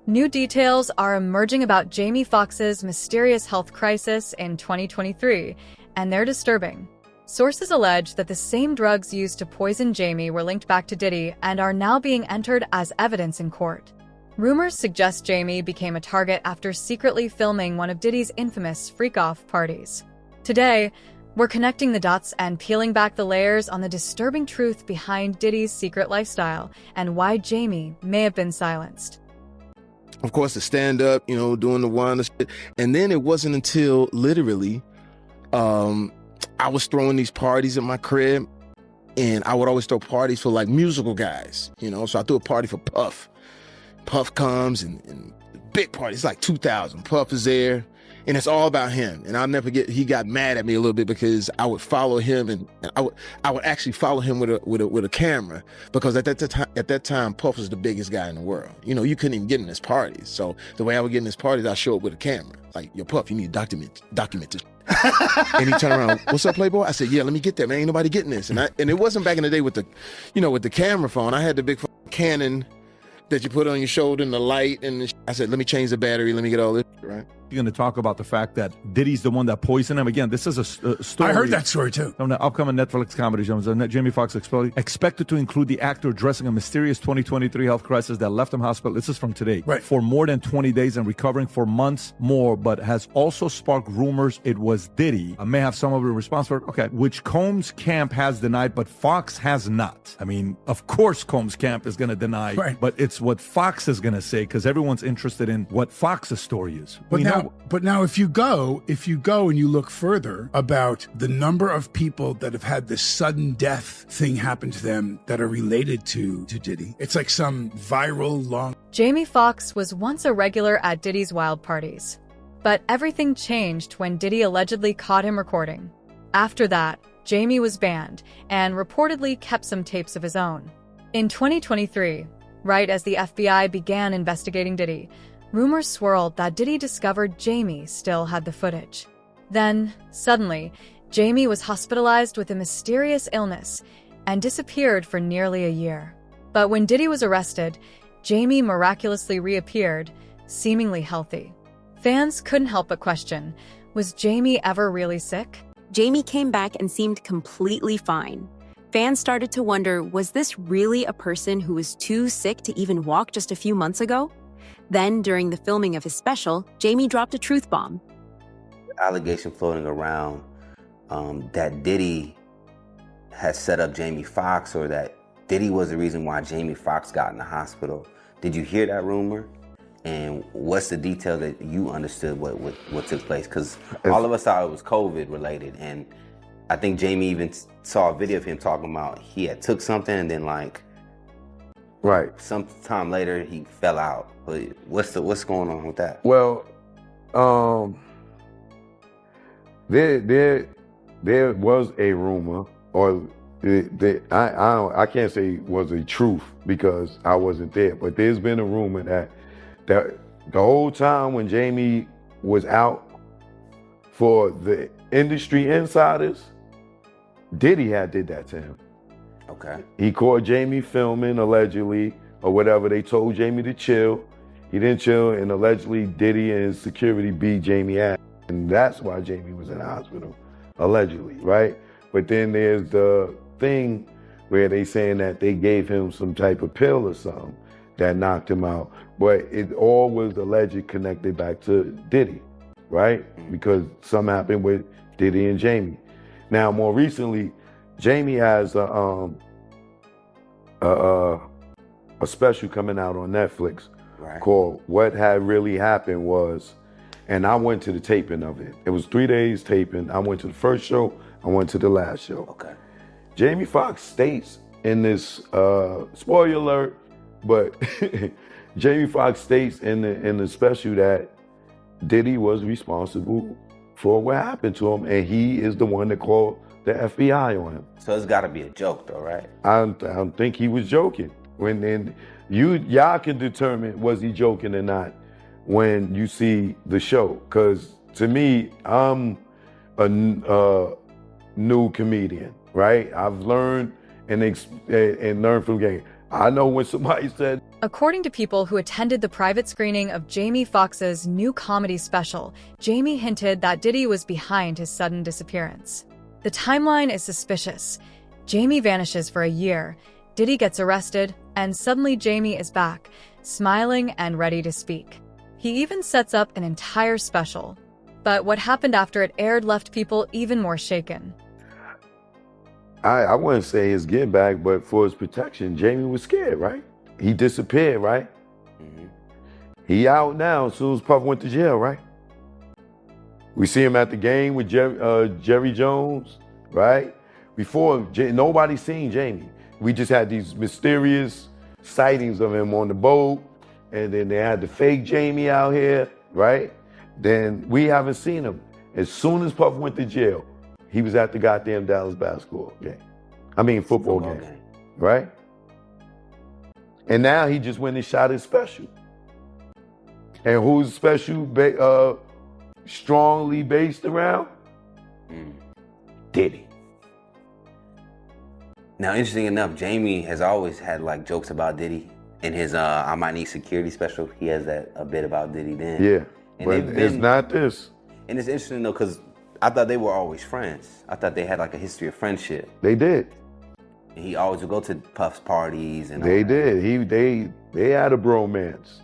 New details are emerging about Jamie Foxx's mysterious health crisis in 2023, and they're disturbing. Sources allege that the same drugs used to poison Jamie were linked back to Diddy and are now being entered as evidence in court. Rumors suggest Jamie became a target after secretly filming one of Diddy's infamous freak-off parties. Today, we're connecting the dots and peeling back the layers on the disturbing truth behind Diddy's secret lifestyle and why Jamie may have been silenced. Of course, the stand-up, doing the one, and then it wasn't until literally I was throwing these parties at my crib, and I would always throw parties for like musical guys, so I threw a party for Puff. Puff comes and big party, it's like 2,000. Puff is there, and it's all about him. And I'll never forget, he got mad at me a little bit because I would follow him, and I would actually follow him with a camera, because at that time Puff was the biggest guy in the world. You couldn't even get in his parties. So the way I would get in his parties, I'd show up with a camera, like, yo, Puff, you need to document this. And he turned around, what's up, Playboy? I said, yeah, let me get that, man. Ain't nobody getting this. And it wasn't back in the day with the camera phone. I had the big Canon that you put on your shoulder and the light, and I said, let me change the battery, let me get all this, right? You're going to talk about the fact that Diddy's the one that poisoned him. Again, this is a story. I heard that story too. From the upcoming Netflix comedy show, Jamie Foxx expected to include the actor addressing a mysterious 2023 health crisis that left him hospital. This is from today. Right. For more than 20 days and recovering for months more, but has also sparked rumors it was Diddy. I may have some of the response for it. Okay. Which Combs' camp has denied, but Fox has not. I mean, of course Combs' camp is going to deny, right, but it's what Fox is going to say, because everyone's interested in what Fox's story is. But now if you go and you look further about the number of people that have had this sudden death thing happen to them that are related to Diddy, it's like some viral long... Jamie Foxx was once a regular at Diddy's wild parties. But everything changed when Diddy allegedly caught him recording. After that, Jamie was banned and reportedly kept some tapes of his own. In 2023, right as the FBI began investigating Diddy, rumors swirled that Diddy discovered Jamie still had the footage. Then, suddenly, Jamie was hospitalized with a mysterious illness and disappeared for nearly a year. But when Diddy was arrested, Jamie miraculously reappeared, seemingly healthy. Fans couldn't help but question, was Jamie ever really sick? Jamie came back and seemed completely fine. Fans started to wonder, was this really a person who was too sick to even walk just a few months ago? Then, during the filming of his special, Jamie dropped a truth bomb. Allegation floating around that Diddy has set up Jamie Foxx, or that Diddy was the reason why Jamie Foxx got in the hospital. Did you hear that rumor? And what's the detail that you understood what took place? Because all of us thought it was COVID related, and I think Jamie even saw a video of him talking about he had took something and then right, some time later he fell out. What's going on with that? Well, there was a rumor, or I can't say it was a truth because I wasn't there, but there's been a rumor that the whole time when Jamie was out, for the industry insiders, Diddy had did that to him. Okay. He caught Jamie filming, allegedly, or whatever. They told Jamie to chill. He didn't chill, and allegedly Diddy and his security beat Jamie ass. And that's why Jamie was in the hospital, allegedly, right? But then there's the thing where they saying that they gave him some type of pill or something that knocked him out. But it all was alleged connected back to Diddy, right? Because something happened with Diddy and Jamie. Now, more recently, Jamie has a special coming out on Netflix, right, called What Had Really Happened Was, and I went to the taping of it. It was 3 days taping. I went to the first show, I went to the last show. Okay. Jamie Foxx states in this, spoiler alert, but Jamie Foxx states in the special that Diddy was responsible for what happened to him, and he is the one that called the FBI on him. So it's got to be a joke, though, right? I don't think he was joking. Y'all can determine was he joking or not when you see the show. Because to me, I'm a new comedian, right? I've learned and learned from the game. I know when somebody said, According to people who attended the private screening of Jamie Foxx's new comedy special, Jamie hinted that Diddy was behind his sudden disappearance. The timeline is suspicious. Jamie vanishes for a year, Diddy gets arrested, and suddenly Jamie is back, smiling and ready to speak. He even sets up an entire special. But what happened after it aired left people even more shaken. I wouldn't say his get back, but for his protection, Jamie was scared, right? He disappeared, right? Mm-hmm. He out now as soon as Puff went to jail, right? We see him at the game with Jerry Jones, right? Before, nobody seen Jamie. We just had these mysterious sightings of him on the boat, and then they had the fake Jamie out here, right? Then we haven't seen him. As soon as Puff went to jail, he was at the goddamn Dallas basketball game. Football game, right? And now he just went and shot his special. And who's special strongly based around? Diddy. Now, interesting enough, Jamie has always had like jokes about Diddy. In his I Might Need Security special, he has a bit about Diddy then. Yeah, and but it's not this. And it's interesting though, because I thought they were always friends. I thought they had like a history of friendship. They did. And he always would go to Puff's parties and they did. They had a bromance,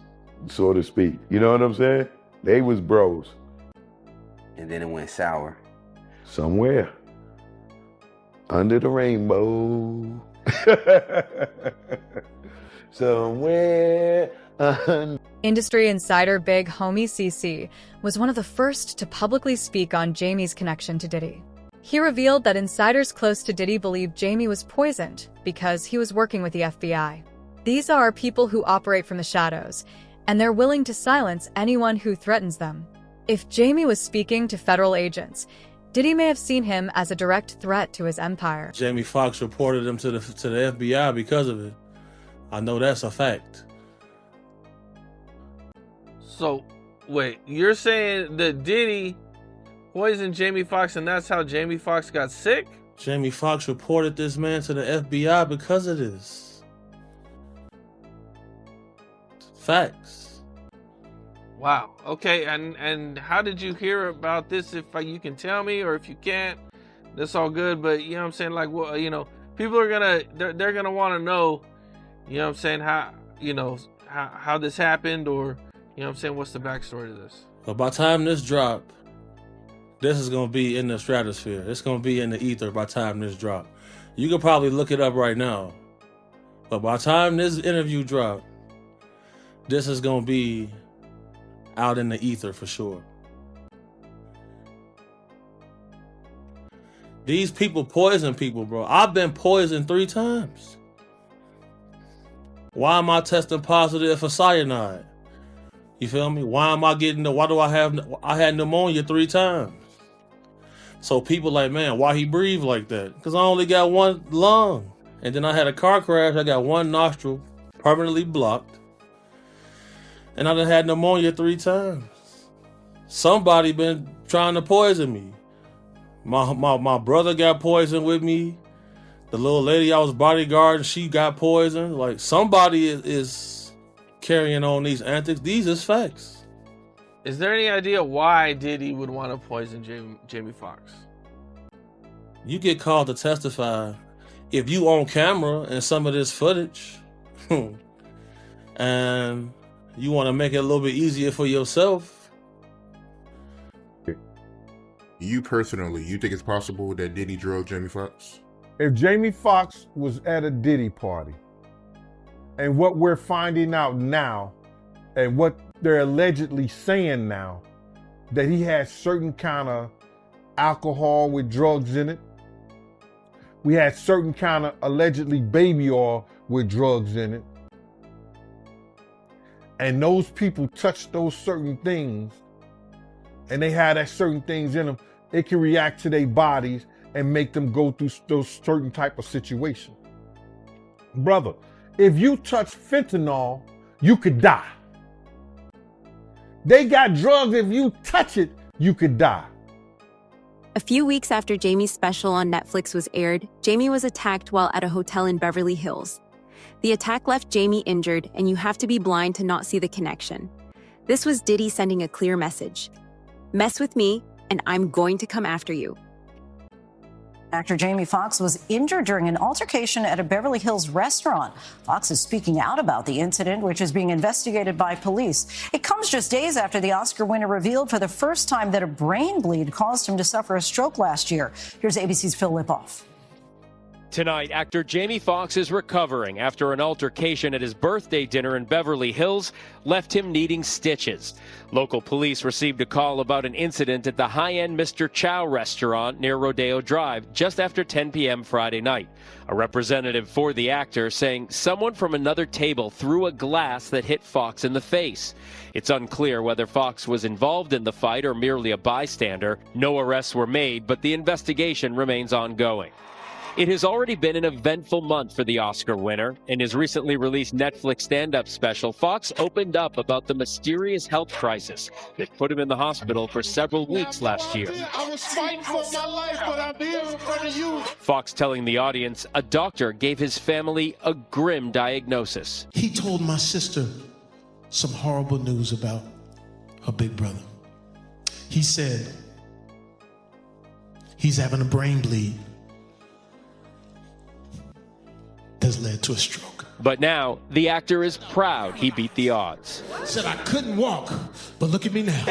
so to speak. You know what I'm saying? They was bros. And then it went sour. Somewhere. Under the rainbow. Somewhere. Industry insider Big Homie CC was one of the first to publicly speak on Jamie's connection to Diddy. He revealed that insiders close to Diddy believed Jamie was poisoned because he was working with the FBI. These are people who operate from the shadows, and they're willing to silence anyone who threatens them. If Jamie was speaking to federal agents, Diddy may have seen him as a direct threat to his empire. Jamie Foxx reported him to the FBI because of it. I know that's a fact. So, wait, you're saying that Diddy poisoned Jamie Foxx and that's how Jamie Foxx got sick? Jamie Foxx reported this man to the FBI because of this. Facts. Wow. Okay, and how did you hear about this? If you can tell me, or if you can't, that's all good. But you know what I'm saying, like, well, people are they're gonna want to know, you know what I'm saying, how this happened, or you know what I'm saying, what's the backstory to this? But by the time this drop, this is gonna be in the stratosphere. It's gonna be in the ether by the time this drop. You can probably look it up right now. But by the time this interview drop, this is gonna be out in the ether for sure. These people poison people, bro. I've been poisoned 3 times. Why am I testing positive for cyanide? You feel me? Why do I had pneumonia 3 times? So people like, man, why he breathe like that? Because I only got 1 lung. And then I had a car crash. I got 1 nostril permanently blocked. And I done had pneumonia 3 times. Somebody been trying to poison me. My brother got poisoned with me. The little lady I was bodyguarding, she got poisoned. Like, somebody is carrying on these antics. These is facts. Is there any idea why Diddy would want to poison Jamie Foxx? You get called to testify if you on camera and some of this footage, and you want to make it a little bit easier for yourself. You personally, you think it's possible that Diddy drove Jamie Foxx? If Jamie Foxx was at a Diddy party, and what we're finding out now, and what they're allegedly saying now, that he had certain kind of alcohol with drugs in it. We had certain kind of allegedly baby oil with drugs in it. And those people touched those certain things, and they had that certain things in them, it can react to their bodies and make them go through those certain type of situations. Brother, if you touch fentanyl, you could die. They got drugs, if you touch it, you could die. A few weeks after Jamie's special on Netflix was aired, Jamie was attacked while at a hotel in Beverly Hills. The attack left Jamie injured, and you have to be blind to not see the connection. This was Diddy sending a clear message. Mess with me, and I'm going to come after you. Actor Jamie Foxx was injured during an altercation at a Beverly Hills restaurant. Foxx is speaking out about the incident, which is being investigated by police. It comes just days after the Oscar winner revealed for the first time that a brain bleed caused him to suffer a stroke last year. Here's ABC's Phil Lipoff. Tonight, actor Jamie Foxx is recovering after an altercation at his birthday dinner in Beverly Hills left him needing stitches. Local police received a call about an incident at the high-end Mr. Chow restaurant near Rodeo Drive just after 10 p.m. Friday night. A representative for the actor saying someone from another table threw a glass that hit Foxx in the face. It's unclear whether Foxx was involved in the fight or merely a bystander. No arrests were made, but the investigation remains ongoing. It has already been an eventful month for the Oscar winner. In his recently released Netflix stand-up special, Foxx opened up about the mysterious health crisis that put him in the hospital for several weeks last year. I was fighting for my life, but I'm here in front of you. Foxx telling the audience a doctor gave his family a grim diagnosis. He told my sister some horrible news about her big brother. He said he's having a brain bleed that's led to a stroke. But now, the actor is proud he beat the odds. Said I couldn't walk, but look at me now.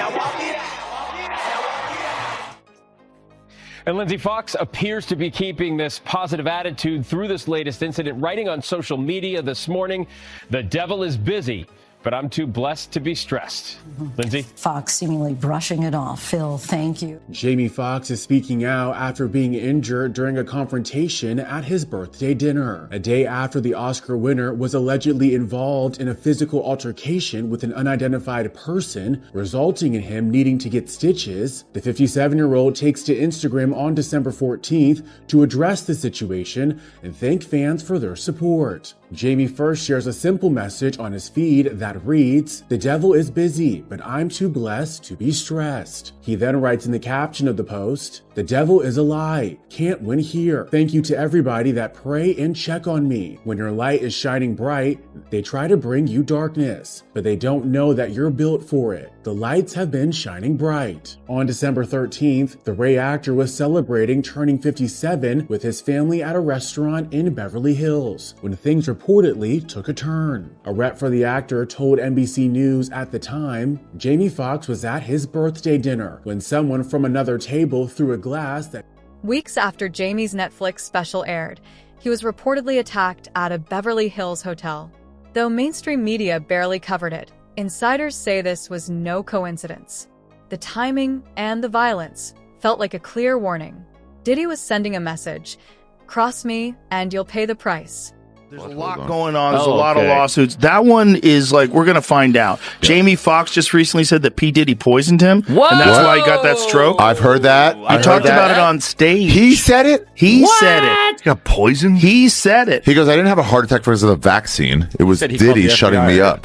And Lindsay, Foxx appears to be keeping this positive attitude through this latest incident, writing on social media this morning, "The devil is busy, but I'm too blessed to be stressed." Lindsay? Foxx seemingly brushing it off. Phil, thank you. Jamie Foxx is speaking out after being injured during a confrontation at his birthday dinner, a day after the Oscar winner was allegedly involved in a physical altercation with an unidentified person, resulting in him needing to get stitches. The 57-year-old takes to Instagram on December 14th to address the situation and thank fans for their support. Jamie first shares a simple message on his feed that reads, "The devil is busy, but I'm too blessed to be stressed." He then writes in the caption of the post, "The devil is a lie. Can't win here. Thank you to everybody that pray and check on me. When your light is shining bright, they try to bring you darkness, but they don't know that you're built for it. The lights have been shining bright." On December 13th, the Ray actor was celebrating turning 57 with his family at a restaurant in Beverly Hills when things reportedly took a turn. A rep for the actor told NBC News at the time, Jamie Foxx was at his birthday dinner when someone from another table threw a glass that... Weeks after Jamie's Netflix special aired, he was reportedly attacked at a Beverly Hills hotel. Though mainstream media barely covered it, insiders say this was no coincidence. The timing and the violence felt like a clear warning. Diddy was sending a message: cross me and you'll pay the price. There's a lot going on. There's a lot of lawsuits. That one is like, we're going to find out. Yeah. Jamie Foxx just recently said that P. Diddy poisoned him. What? And that's why he got that stroke. I've heard that. He talked about it on stage. He said it? He said it. He got poisoned? He said it. He goes, I didn't have a heart attack because of the vaccine. It was Diddy shutting me up.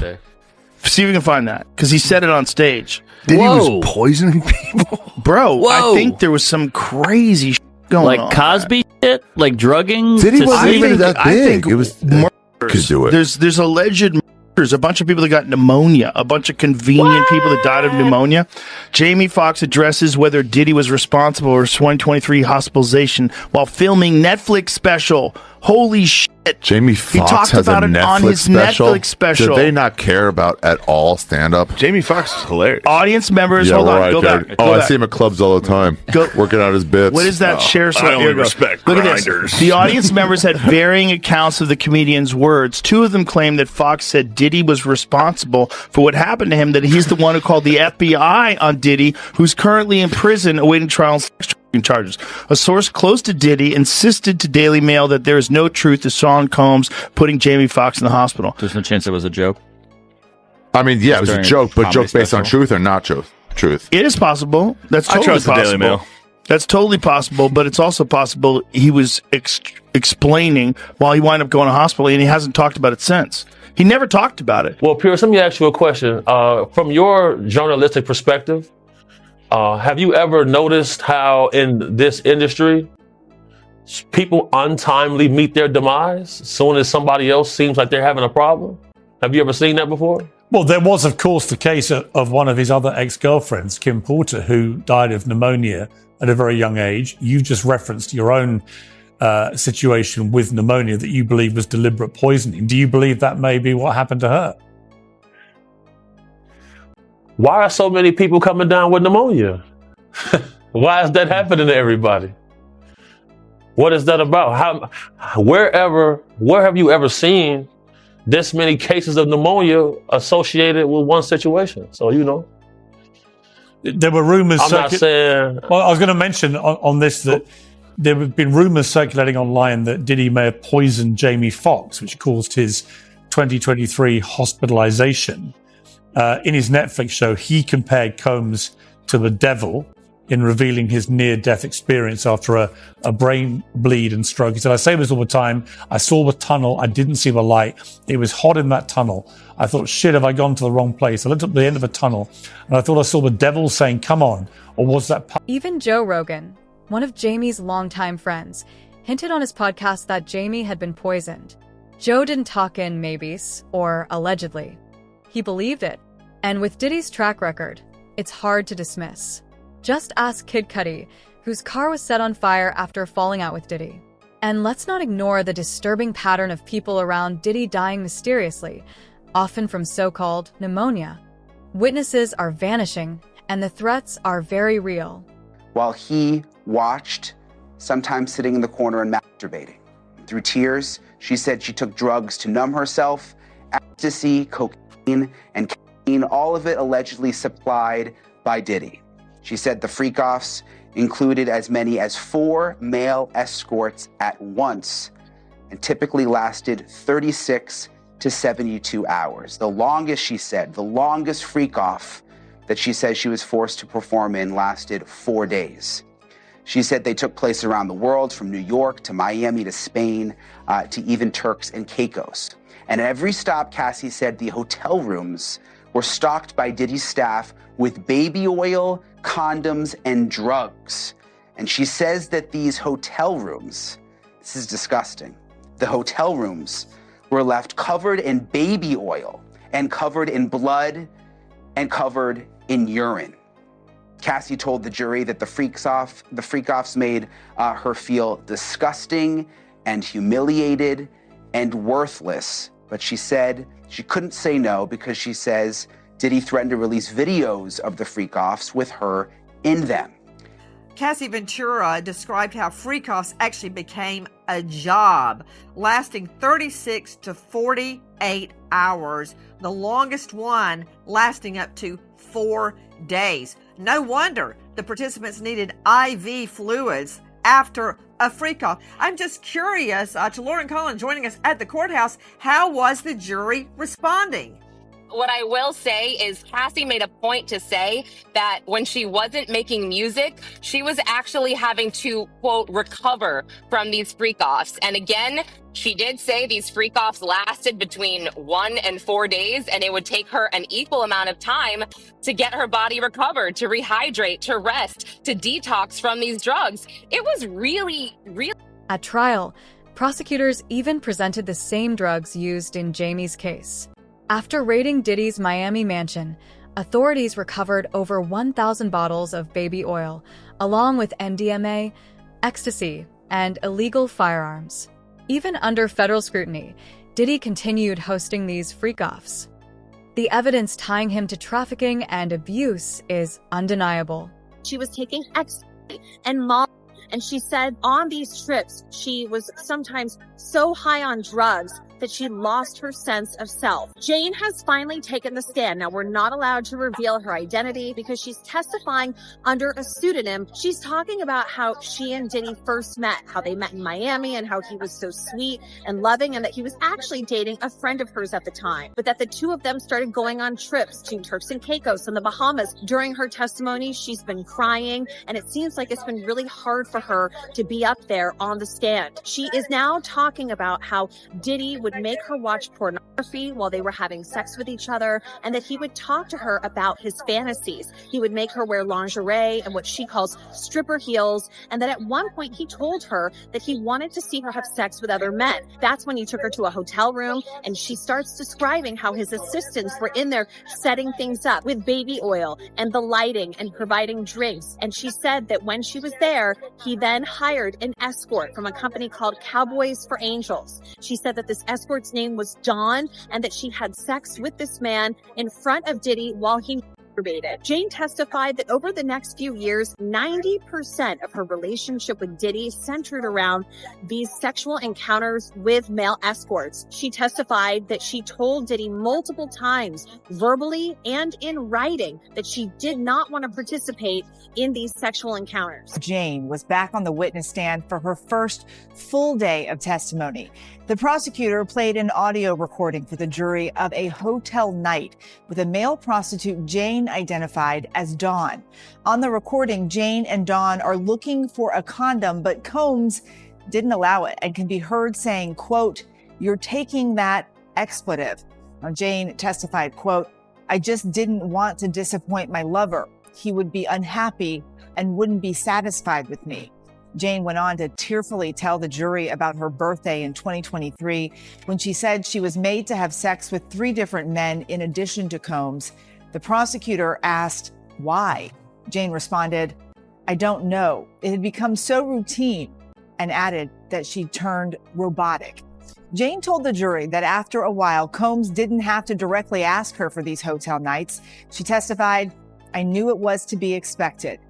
See if we can find that, because he said it on stage. Diddy was poisoning people? Bro, I think there was some crazy shit going on. Like Cosby shit? Like drugging? Diddy wasn't even that big. It was murders. Could do it. There's alleged murders, a bunch of people that got pneumonia, a bunch of convenient people that died of pneumonia. Jamie Foxx addresses whether Diddy was responsible for his 2023 hospitalization while filming Netflix special. Holy shit. Jamie Foxx has a Netflix special. Do they not care about at all stand-up? Jamie Foxx is hilarious. Audience members, hold on, go back. I see him at clubs all the time, working out his bits. What is that share? I only respect Look grinders. at this. The audience members had varying accounts of the comedian's words. Two of them claimed that Foxx said Diddy was responsible for what happened to him, that he's the one who called the FBI on Diddy, who's currently in prison awaiting trial on sex charges. A source close to Diddy insisted to Daily Mail that there is no truth to Sean Combs putting Jamie Foxx in the hospital. There's no chance it was a joke. I mean, yeah, it was a joke, but joke based on truth or not truth? It is possible. That's totally possible. The Daily Mail. That's totally possible, but it's also possible he was explaining while he wound up going to hospital, and he hasn't talked about it since. He never talked about it. Well, Pierce, let me ask you a question. From your journalistic perspective, have you ever noticed how in this industry, people untimely meet their demise as soon as somebody else seems like they're having a problem? Have you ever seen that before? Well, there was, of course, the case of one of his other ex-girlfriends, Kim Porter, who died of pneumonia at a very young age. You just referenced your own situation with pneumonia that you believe was deliberate poisoning. Do you believe that may be what happened to her? Why are so many people coming down with pneumonia? Why is that happening to everybody? What is that about? Where have you ever seen this many cases of pneumonia associated with one situation? So, there were rumors. I'm not saying. Well, I was going to mention on this that there have been rumors circulating online that Diddy may have poisoned Jamie Foxx, which caused his 2023 hospitalization. In his Netflix show, he compared Combs to the devil in revealing his near-death experience after a brain bleed and stroke. He said, I say this all the time. I saw the tunnel. I didn't see the light. It was hot in that tunnel. I thought, shit, have I gone to the wrong place? I looked at the end of a tunnel and I thought I saw the devil saying, come on. Or was that... Even Joe Rogan, one of Jamie's longtime friends, hinted on his podcast that Jamie had been poisoned. Joe didn't talk in maybes or allegedly. He believed it. And with Diddy's track record, it's hard to dismiss. Just ask Kid Cudi, whose car was set on fire after falling out with Diddy. And let's not ignore the disturbing pattern of people around Diddy dying mysteriously, often from so-called pneumonia. Witnesses are vanishing, and the threats are very real. While he watched, sometimes sitting in the corner and masturbating. Through tears, she said she took drugs to numb herself, ecstasy, cocaine, and caffeine, all of it allegedly supplied by Diddy. She said the freak-offs included as many as 4 male escorts at once and typically lasted 36 to 72 hours. The longest, she said, the longest freak-off that she says she was forced to perform in lasted 4 days. She said they took place around the world, from New York to Miami to Spain to even Turks and Caicos. And at every stop, Cassie said the hotel rooms were stocked by Diddy's staff with baby oil, condoms, and drugs. And she says that these hotel rooms, this is disgusting, the hotel rooms were left covered in baby oil and covered in blood and covered in urine. Cassie told the jury that the freak-offs made her feel disgusting and humiliated and worthless. But she said she couldn't say no because she says Diddy threatened to release videos of the freak-offs with her in them. Cassie Ventura described how freak-offs actually became a job, lasting 36 to 48 hours, the longest one lasting up to 4 days. No wonder the participants needed IV fluids after a freak-off. I'm just curious, to Lauren Cullen joining us at the courthouse, how was the jury responding? What I will say is Cassie made a point to say that when she wasn't making music, she was actually having to, quote, recover from these freak-offs. And again, she did say these freak-offs lasted between 1 and 4 days, and it would take her an equal amount of time to get her body recovered, to rehydrate, to rest, to detox from these drugs. It was really. At trial, prosecutors even presented the same drugs used in Jamie's case. After raiding Diddy's Miami mansion, authorities recovered over 1,000 bottles of baby oil, along with MDMA, ecstasy, and illegal firearms. Even under federal scrutiny, Diddy continued hosting these freak-offs. The evidence tying him to trafficking and abuse is undeniable. She was taking ecstasy and Molly, and she said on these trips, she was sometimes so high on drugs that she lost her sense of self. Jane has finally taken the stand. Now, we're not allowed to reveal her identity because she's testifying under a pseudonym. She's talking about how she and Diddy first met, how they met in Miami and how he was so sweet and loving and that he was actually dating a friend of hers at the time, but that the two of them started going on trips to Turks and Caicos and the Bahamas. During her testimony, she's been crying, and it seems like it's been really hard for her to be up there on the stand. She is now talking about how Diddy would would make her watch pornography while they were having sex with each other, and that he would talk to her about his fantasies. He would make her wear lingerie and what she calls stripper heels, and that at one point he told her that he wanted to see her have sex with other men. That's when he took her to a hotel room, and she starts describing how his assistants were in there setting things up with baby oil and the lighting and providing drinks. And she said that when she was there, he then hired an escort from a company called Cowboys for Angels. She said that this escort's name was Dawn, and that she had sex with this man in front of Diddy while he masturbated. Jane testified that over the next few years, 90% of her relationship with Diddy centered around these sexual encounters with male escorts. She testified that she told Diddy multiple times, verbally and in writing, that she did not want to participate in these sexual encounters. Jane was back on the witness stand for her first full day of testimony. The prosecutor played an audio recording for the jury of a hotel night with a male prostitute Jane identified as Dawn. On the recording, Jane and Dawn are looking for a condom, but Combs didn't allow it and can be heard saying, quote, "You're taking that expletive." Now, Jane testified, quote, "I just didn't want to disappoint my lover. He would be unhappy and wouldn't be satisfied with me." Jane went on to tearfully tell the jury about her birthday in 2023 when she said she was made to have sex with 3 different men in addition to Combs. The prosecutor asked, why? Jane responded, "I don't know. It had become so routine," and added that she turned robotic. Jane told the jury that after a while, Combs didn't have to directly ask her for these hotel nights. She testified, "I knew it was to be expected."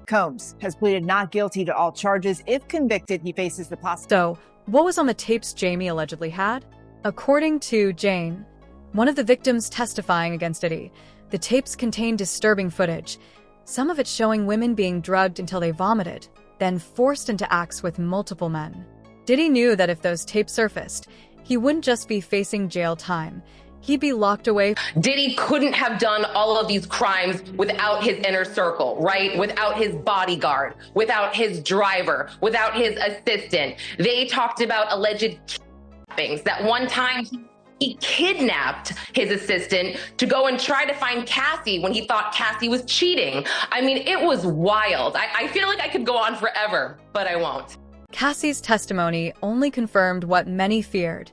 Combs has pleaded not guilty to all charges. If convicted, he faces the possibility. So, what was on the tapes Jamie allegedly had? According to Jane, one of the victims testifying against Diddy, the tapes contained disturbing footage, some of it showing women being drugged until they vomited, then forced into acts with multiple men. Diddy knew that if those tapes surfaced, he wouldn't just be facing jail time. He'd be locked away. Diddy couldn't have done all of these crimes without his inner circle, right? Without his bodyguard, without his driver, without his assistant. They talked about alleged kidnappings. That one time he kidnapped his assistant to go and try to find Cassie when he thought Cassie was cheating. I mean, it was wild. I feel like I could go on forever, but I won't. Cassie's testimony only confirmed what many feared.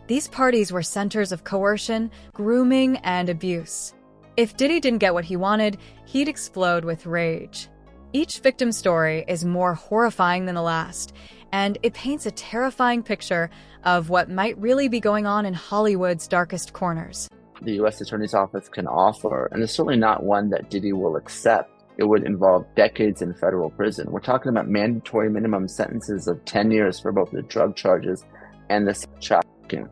These parties were centers of coercion, grooming, and abuse. If Diddy didn't get what he wanted, he'd explode with rage. Each victim's story is more horrifying than the last, and it paints a terrifying picture of what might really be going on in Hollywood's darkest corners. The U.S. Attorney's Office can offer, and it's certainly not one that Diddy will accept. It would involve decades in federal prison. We're talking about mandatory minimum sentences of 10 years for both the drug charges and the trafficking.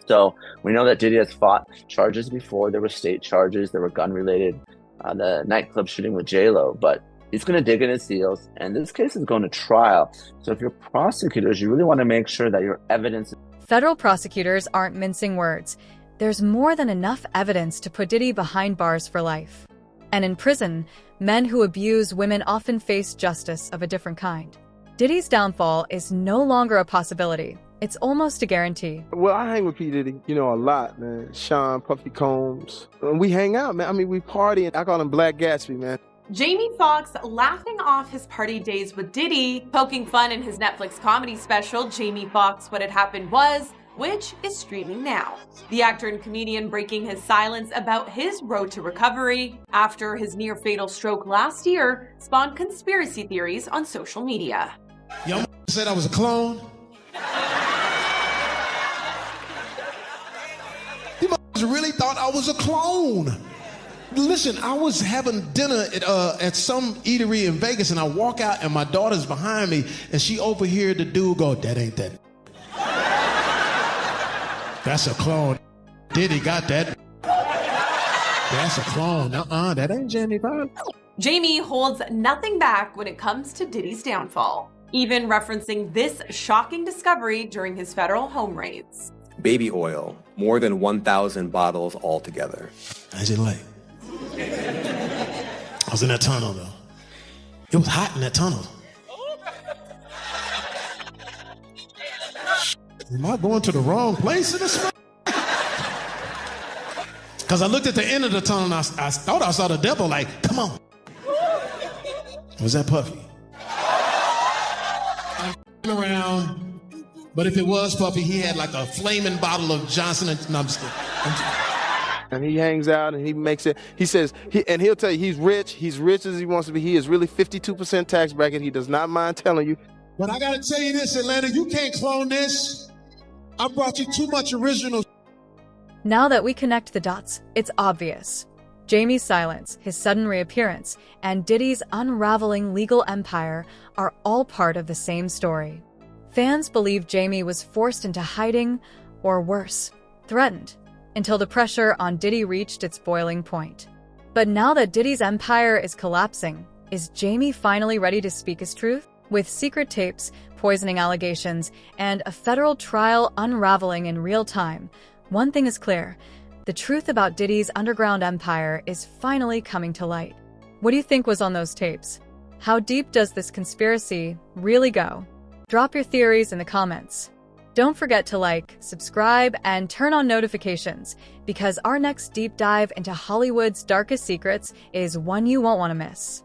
So we know that Diddy has fought charges before. There were state charges, there were gun-related, the nightclub shooting with J-Lo, but he's going to dig in his heels, and this case is going to trial. So if you're prosecutors, you really want to make sure that your evidence... Federal prosecutors aren't mincing words. There's more than enough evidence to put Diddy behind bars for life. And in prison, men who abuse women often face justice of a different kind. Diddy's downfall is no longer a possibility. It's almost a guarantee. Well, I hang with P. Diddy, a lot, man. Sean, Puffy Combs. And we hang out, man. I mean, we party. I call him Black Gatsby, man. Jamie Foxx laughing off his party days with Diddy, poking fun in his Netflix comedy special, Jamie Foxx, What Had Happened Was, which is streaming now. The actor and comedian breaking his silence about his road to recovery after his near-fatal stroke last year spawned conspiracy theories on social media. Y'all said I was a clone? You really thought I was a clone. Listen, I was having dinner at some eatery in Vegas, and I walk out, and my daughter's behind me, and she overheard the dude go, "That ain't that. That's a clone. Diddy got that. That's a clone. That ain't Jamie Foxx." Jamie holds nothing back when it comes to Diddy's downfall, even referencing this shocking discovery during his federal home raids. Baby oil, more than 1,000 bottles altogether. How's it like? I was in that tunnel, though. It was hot in that tunnel. Am I going to the wrong place in this? Because I looked at the end of the tunnel and I thought I saw the devil like, come on. Was that Puffy? I'm around, but if it was Puffy, he had like a flaming bottle of Johnson and... No, I'm just kidding. And he hangs out and he makes it. He says, he'll tell you he's rich. He's rich as he wants to be. He is really 52% tax bracket. He does not mind telling you. But I got to tell you this, Atlanta, you can't clone this. I brought you too much original. Now that we connect the dots, it's obvious. Jamie's silence, his sudden reappearance, and Diddy's unraveling legal empire are all part of the same story. Fans believe Jamie was forced into hiding, or worse, threatened, until the pressure on Diddy reached its boiling point. But now that Diddy's empire is collapsing, is Jamie finally ready to speak his truth? With secret tapes, poisoning allegations, and a federal trial unraveling in real time, one thing is clear: the truth about Diddy's underground empire is finally coming to light. What do you think was on those tapes? How deep does this conspiracy really go? Drop your theories in the comments. Don't forget to like, subscribe, and turn on notifications, because our next deep dive into Hollywood's darkest secrets is one you won't want to miss.